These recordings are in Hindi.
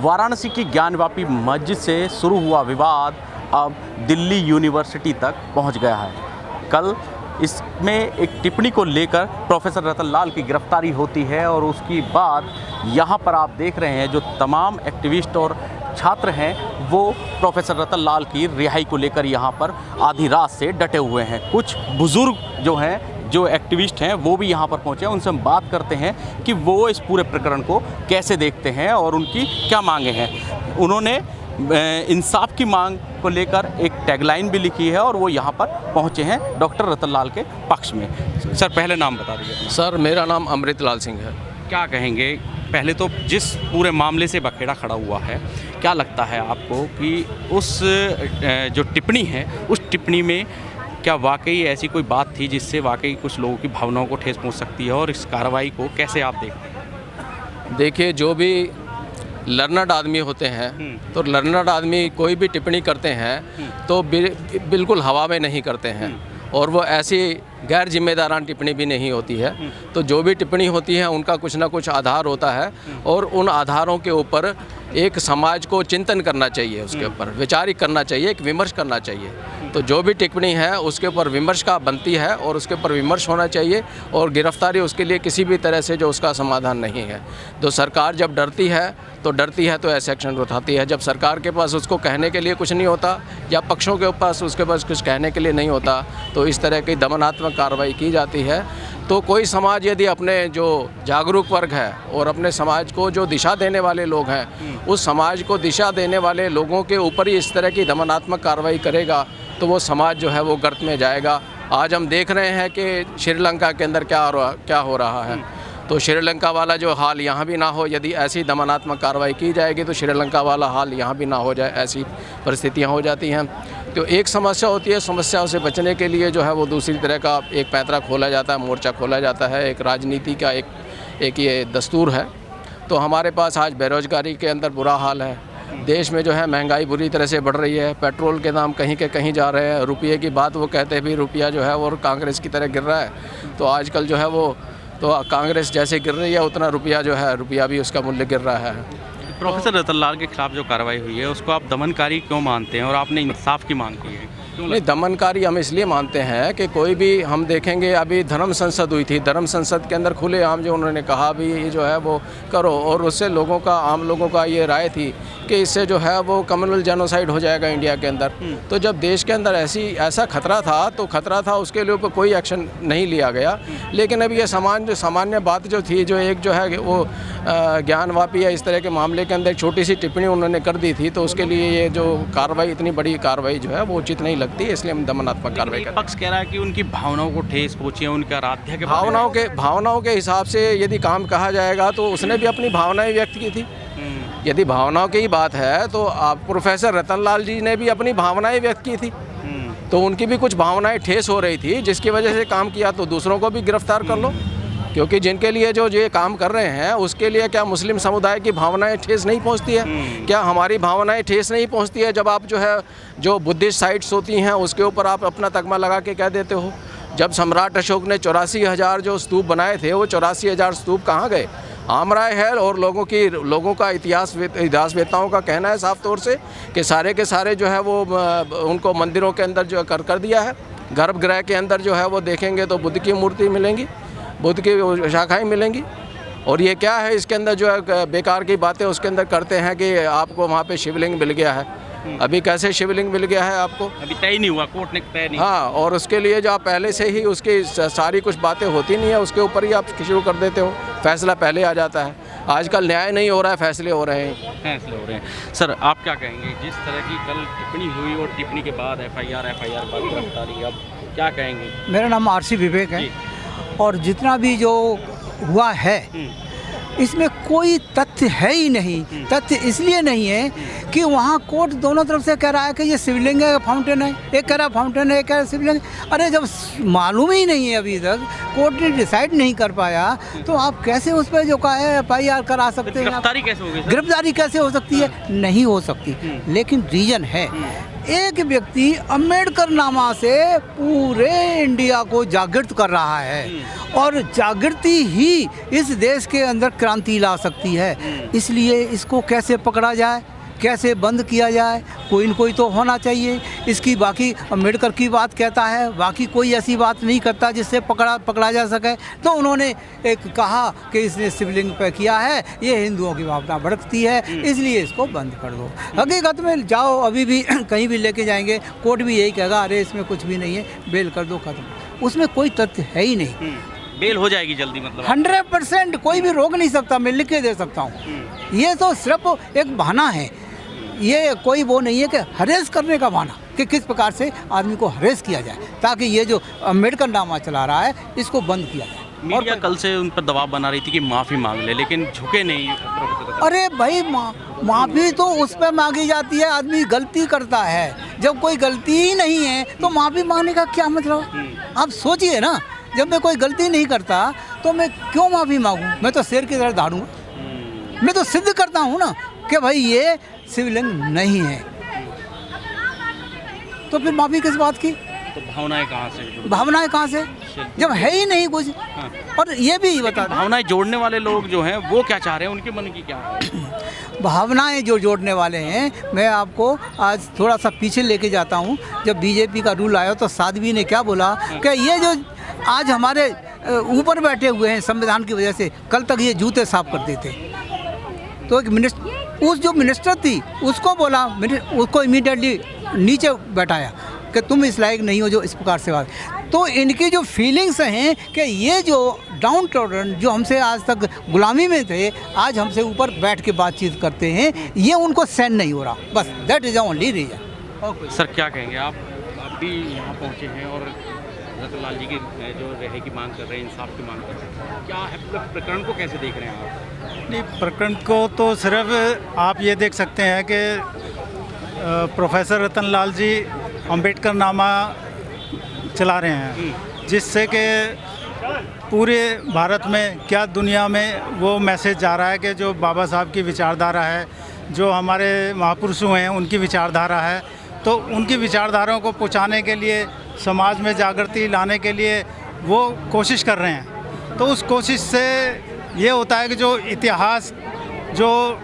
वाराणसी की ज्ञानवापी मस्जिद से शुरू हुआ विवाद अब दिल्ली यूनिवर्सिटी तक पहुंच गया है। कल इसमें एक टिप्पणी को लेकर प्रोफेसर रतन लाल की गिरफ्तारी होती है और उसके बाद यहाँ पर आप देख रहे हैं जो तमाम एक्टिविस्ट और छात्र हैं वो प्रोफेसर रतन लाल की रिहाई को लेकर यहाँ पर आधी रात से डटे हुए हैं। कुछ बुज़ुर्ग जो हैं, जो एक्टिविस्ट हैं, वो भी यहाँ पर पहुँचे हैं। उनसे हम बात करते हैं कि वो इस पूरे प्रकरण को कैसे देखते हैं और उनकी क्या मांगे हैं। उन्होंने इंसाफ की मांग को लेकर एक टैगलाइन भी लिखी है और वो यहाँ पर पहुँचे हैं डॉक्टर रतन लाल के पक्ष में। सर पहले नाम बता दीजिए। सर मेरा नाम अमृत लाल सिंह है। क्या कहेंगे, पहले तो जिस पूरे मामले से बखेड़ा खड़ा हुआ है, क्या लगता है आपको कि उस जो टिप्पणी है उस टिप्पणी में क्या वाकई ऐसी कोई बात थी जिससे वाकई कुछ लोगों की भावनाओं को ठेस पहुंच सकती है और इस कार्रवाई को कैसे आप देखते हैं? देखिए, जो भी लर्नड आदमी होते हैं तो लर्नड आदमी कोई भी टिप्पणी करते हैं तो बिल्कुल हवा में नहीं करते हैं और वो ऐसी गैर जिम्मेदारान टिप्पणी भी नहीं होती है। तो जो भी टिप्पणी होती है उनका कुछ ना कुछ आधार होता है और उन आधारों के ऊपर एक समाज को चिंतन करना चाहिए, उसके ऊपर विचार करना चाहिए, एक विमर्श करना चाहिए। तो जो भी टिप्पणी है उसके ऊपर विमर्श का बनती है और उसके ऊपर विमर्श होना चाहिए और गिरफ्तारी उसके लिए किसी भी तरह से जो उसका समाधान नहीं है। तो सरकार जब डरती है तो ऐसे एक्शन उठाती है। जब सरकार के पास उसको कहने के लिए कुछ नहीं होता या पक्षों के पास उसके पास कुछ कहने के लिए नहीं होता तो इस तरह की दमनात्मक कार्रवाई की जाती है। तो कोई समाज यदि अपने जो जागरूक वर्ग है और अपने समाज को जो दिशा देने वाले लोग हैं उस समाज को दिशा देने वाले लोगों के ऊपर ही इस तरह की दमनात्मक कार्रवाई करेगा तो वो समाज जो है वो गर्त में जाएगा। आज हम देख रहे हैं कि श्रीलंका के अंदर क्या हो रहा है। तो श्रीलंका वाला जो हाल यहाँ भी ना हो, यदि ऐसी दमनात्मक कार्रवाई की जाएगी तो श्रीलंका वाला हाल यहाँ भी ना हो जाए, ऐसी परिस्थितियाँ हो जाती हैं। तो एक समस्या होती है, समस्याओं से बचने के लिए जो है वो दूसरी तरह का एक पैंतरा खोला जाता है, मोर्चा खोला जाता है, एक राजनीति का एक ये दस्तूर है। तो हमारे पास आज बेरोजगारी के अंदर बुरा हाल है, देश में जो है महंगाई बुरी तरह से बढ़ रही है, पेट्रोल के दाम कहीं के कहीं जा रहे हैं, रुपये की बात वो कहते हैं भी रुपया जो है वो कांग्रेस की तरह गिर रहा है। तो आजकल जो है वो तो कांग्रेस जैसे गिर रही है उतना रुपया भी उसका मूल्य गिर रहा है। प्रोफेसर रतन लाल के खिलाफ जो कार्रवाई हुई है उसको आप दमनकारी क्यों मानते हैं और आपने इंसाफ की मांग की है? नहीं, दमनकारी हम इसलिए मानते हैं कि कोई भी हम देखेंगे, अभी धर्म संसद हुई थी, धर्म संसद के अंदर खुलेआम जो उन्होंने कहा भी ये जो है वो करो और उससे आम लोगों का ये राय थी कि इससे जो है वो कम्युनल जेनोसाइड हो जाएगा इंडिया के अंदर। तो जब देश के अंदर ऐसा खतरा था उसके लिए कोई एक्शन नहीं लिया गया। लेकिन अभी ये सामान्य बात जो थी, जो एक जो है वो ज्ञानवापी या इस तरह के मामले के अंदर एक छोटी सी टिप्पणी उन्होंने कर दी थी, तो उसके लिए ये जो कार्रवाई, इतनी बड़ी कार्रवाई जो है वो उचित नहीं लगती है, इसलिए हम दमनात्मक कार्रवाई करते हैं। पक्ष कह रहा है कि उनकी भावनाओं को ठेस पहुंची है, उनके आराध्य के भावनाओं के हिसाब से यदि काम कहा जाएगा तो उसने भी अपनी भावनाएं व्यक्त की थी। यदि भावनाओं की ही बात है तो आप प्रोफेसर रतन लाल जी ने भी अपनी भावनाएं व्यक्त की थी, तो उनकी भी कुछ भावनाएं ठेस हो रही थी जिसकी वजह से काम किया। तो दूसरों को भी गिरफ्तार कर लो, क्योंकि जिनके लिए जो ये काम कर रहे हैं उसके लिए क्या मुस्लिम समुदाय की भावनाएं ठेस नहीं पहुंचती है? क्या हमारी भावनाएं ठेस नहीं पहुंचती है जब आप जो है जो बुद्धिस्ट साइट्स होती हैं उसके ऊपर आप अपना तगमा लगा के कह देते हो? जब सम्राट अशोक ने 84,000 जो स्तूप बनाए थे वो 84,000 स्तूप कहाँ गए? आमराय है और लोगों का इतिहासवेत्ताओं का कहना है साफ तौर से कि सारे के सारे जो है वो उनको मंदिरों के अंदर जो कर दिया है। गर्भगृह के अंदर जो है वो देखेंगे तो बुद्ध की मूर्ति मिलेंगी, बुद्ध की शाखाएँ मिलेंगी। और ये क्या है, इसके अंदर जो है बेकार की बातें उसके अंदर करते हैं कि आपको वहाँ पे शिवलिंग मिल गया है। अभी कैसे शिवलिंग मिल गया है आपको? अभी तय नहीं हुआ, कोर्ट ने तय नहीं। हाँ, और उसके लिए जो आप पहले से ही उसकी सारी कुछ बातें होती नहीं है, उसके ऊपर ही आप शुरू कर देते हो, फैसला पहले आ जाता है। आजकल न्याय नहीं हो रहा है, फैसले हो रहे हैं। सर आप क्या कहेंगे, जिस तरह की कल टिप्पणी हुई और टिप्पणी के बाद एफआईआर बाद गिरफ्तारी, अब क्या कहेंगे? मेरा नाम आरसी विवेक है और जितना भी जो हुआ है इसमें कोई तथ्य है ही नहीं। तथ्य इसलिए नहीं है कि वहाँ कोर्ट दोनों तरफ से कह रहा है कि ये शिवलिंग है, फाउंटेन है, एक कह रहा है फाउंटेन है, एक कह रहा है शिवलिंग। अरे जब मालूम ही नहीं है, अभी तक कोर्ट ने डिसाइड नहीं कर पाया तो आप कैसे उस पर जो कहा है एफआईआर करा सकते हैं? गिरफ्तारी कैसे होगी? गिरफ्तारी कैसे हो सकती है? नहीं हो सकती। लेकिन रीजन है, एक व्यक्ति अम्बेडकर नामा से पूरे इंडिया को जागृत कर रहा है और जागृति ही इस देश के अंदर क्रांति ला सकती है। इसलिए इसको कैसे पकड़ा जाए, कैसे बंद किया जाए, कोई न कोई तो होना चाहिए। इसकी बाकी अम्बेडकर की बात कहता है, बाकी कोई ऐसी बात नहीं करता जिससे पकड़ा जा सके। तो उन्होंने एक कहा कि इसने शिवलिंग पे किया है, ये हिंदुओं की भावना भड़कती है, इसलिए इसको बंद कर दो। हकीकत में जाओ अभी भी कहीं भी लेके जाएंगे, कोर्ट भी यही कहेगा अरे इसमें कुछ भी नहीं है, बेल कर दो, खत्म। उसमें कोई तथ्य है ही नहीं। बेल हो जाएगी जल्दी, मतलब 100% कोई भी रोक नहीं सकता, मैं लिख के दे सकता हूँ। ये तो सिर्फ एक बहाना है, ये कोई वो नहीं है कि हरेस करने का बहाना कि किस प्रकार से आदमी को हरेस किया जाए ताकि ये जो अम्बेडकर नामा चला रहा है इसको बंद किया जाए। मीडिया कल से उन पर दबाव बना रही थी कि माफ़ी मांग ले, लेकिन झुके नहीं। अरे भाई माफ़ी तो उस पर मांगी जाती है, आदमी गलती करता है। जब कोई गलती ही नहीं है तो माफ़ी मांगने का क्या मतलब? आप सोचिए ना, जब मैं कोई गलती नहीं करता तो मैं क्यों माफ़ी मांगूँ? मैं तो शेर की तरह दौड़ूँगा। मैं तो सिद्ध करता हूँ ना कि भाई ये शिवलिंग नहीं है, तो फिर माफ़ी किस बात की? तो भावनाएं कहाँ से? भावनाएं कहाँ से जब है ही नहीं कुछ। हाँ। और ये भी बता दें, भावनाएं जोड़ने वाले लोग जो हैं वो क्या चाह रहे हैं, उनके मन की क्या है? भावनाएं जो जोड़ने वाले हैं, मैं आपको आज थोड़ा सा पीछे लेके जाता हूँ। जब बीजेपी का रूल आया तो साध्वी ने क्या बोला कि ये जो आज हमारे ऊपर बैठे हुए हैं संविधान की वजह से, कल तक ये जूते साफ करते थे। तो एक उस जो मिनिस्टर थी उसको बोला, उसको इमीडिएटली नीचे बैठाया कि तुम इस लायक नहीं हो जो इस प्रकार से बात। तो इनकी जो फीलिंग्स हैं कि ये जो डाउन टॉलरेंट जो हमसे आज तक गुलामी में थे, आज हमसे ऊपर बैठ के बातचीत करते हैं, ये उनको सहन नहीं हो रहा। बस that is the only reason. Sir क्या कहेंगे आप भी यहाँ पहुँचे हैं और रतनलाल जी की जो रिहाई की मांग कर रहे हैं, इंसाफ की मांग कर रहे हैं, क्या है प्रकरण को कैसे देख रहे हैं आप? नहीं, प्रकरण को तो सिर्फ आप ये देख सकते हैं कि प्रोफेसर रतनलाल जी अम्बेडकर नामा चला रहे हैं, जिससे कि पूरे भारत में क्या दुनिया में वो मैसेज जा रहा है कि जो बाबा साहब की विचारधारा है, जो हमारे महापुरुषों हैं उनकी विचारधारा है, तो उनकी विचारधाराओं को पहुंचाने के लिए, समाज में जागृति लाने के लिए वो कोशिश कर रहे हैं। तो उस कोशिश से ये होता है कि जो इतिहास, जो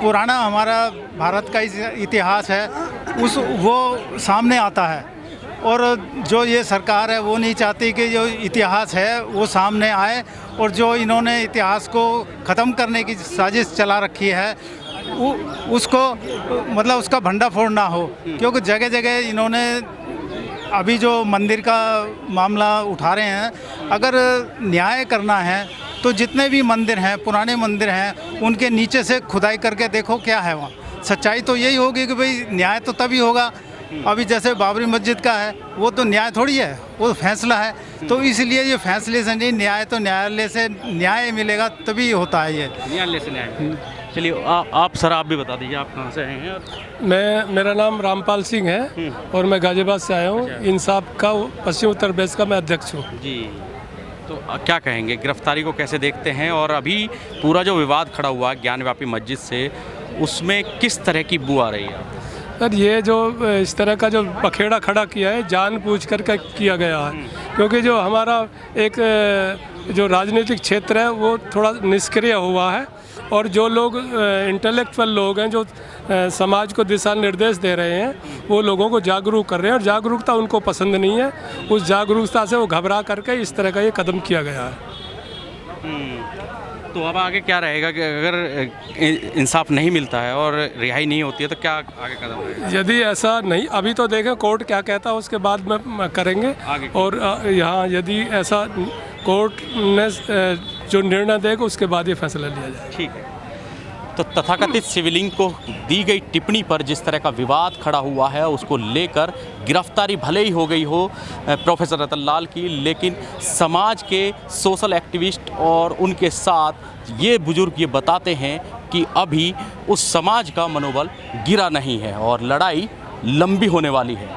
पुराना हमारा भारत का इतिहास है वो सामने आता है। और जो ये सरकार है वो नहीं चाहती कि जो इतिहास है वो सामने आए, और जो इन्होंने इतिहास को ख़त्म करने की साजिश चला रखी है उसको मतलब उसका भंडाफोड़ ना हो। क्योंकि जगह जगह इन्होंने अभी जो मंदिर का मामला उठा रहे हैं, अगर न्याय करना है तो जितने भी मंदिर हैं, पुराने मंदिर हैं, उनके नीचे से खुदाई करके देखो क्या है वहाँ। सच्चाई तो यही होगी कि भाई न्याय तो तभी होगा। अभी जैसे बाबरी मस्जिद का है, वो तो न्याय थोड़ी है, वो फैसला है। तो इसलिए ये फैसले से नहीं, न्याय तो न्यायालय से न्याय मिलेगा तभी होता है ये। न्यायालय से न्याय। चलिए आप सर आप भी बता दीजिए, आप कहाँ से आए हैं? मेरा नाम रामपाल सिंह है और मैं गाजियाबाद से आया हूँ। इंसाफ का पश्चिम उत्तर प्रदेश का मैं अध्यक्ष हूँ जी। तो क्या कहेंगे, गिरफ्तारी को कैसे देखते हैं? और अभी पूरा जो विवाद खड़ा हुआ है ज्ञानव्यापी मस्जिद से, उसमें किस तरह की बू आ रही है? सर ये जो इस तरह का जो पखेड़ा खड़ा किया है, जानबूझ कर किया गया है। क्योंकि जो हमारा एक जो राजनीतिक क्षेत्र है वो थोड़ा निष्क्रिय हुआ है, और जो लोग इंटेलेक्चुअल लोग हैं जो समाज को दिशा निर्देश दे रहे हैं, वो लोगों को जागरूक कर रहे हैं, और जागरूकता उनको पसंद नहीं है। उस जागरूकता से वो घबरा करके इस तरह का ये कदम किया गया है। तो अब आगे क्या रहेगा कि अगर इंसाफ नहीं मिलता है और रिहाई नहीं होती है तो क्या आगे कदम रहेगा? यदि ऐसा नहीं, अभी तो देखें कोर्ट क्या कहता है, उसके बाद में करेंगे। और यहाँ यदि ऐसा कोर्ट ने जो निर्णय देगा उसके बाद ये फैसला लिया जाए। ठीक है। तो तथाकथित शिवलिंग को दी गई टिप्पणी पर जिस तरह का विवाद खड़ा हुआ है, उसको लेकर गिरफ्तारी भले ही हो गई हो प्रोफेसर रतनलाल की, लेकिन समाज के सोशल एक्टिविस्ट और उनके साथ ये बुजुर्ग ये बताते हैं कि अभी उस समाज का मनोबल गिरा नहीं है और लड़ाई लंबी होने वाली है।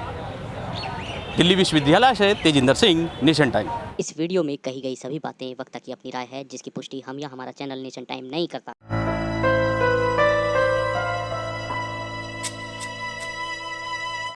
दिल्ली विश्वविद्यालय से तेजिंदर सिंह, नेशन टाइम। इस वीडियो में कही गई सभी बातें वक्ता की अपनी राय है, जिसकी पुष्टि हम या हमारा चैनल नेशन टाइम नहीं करता।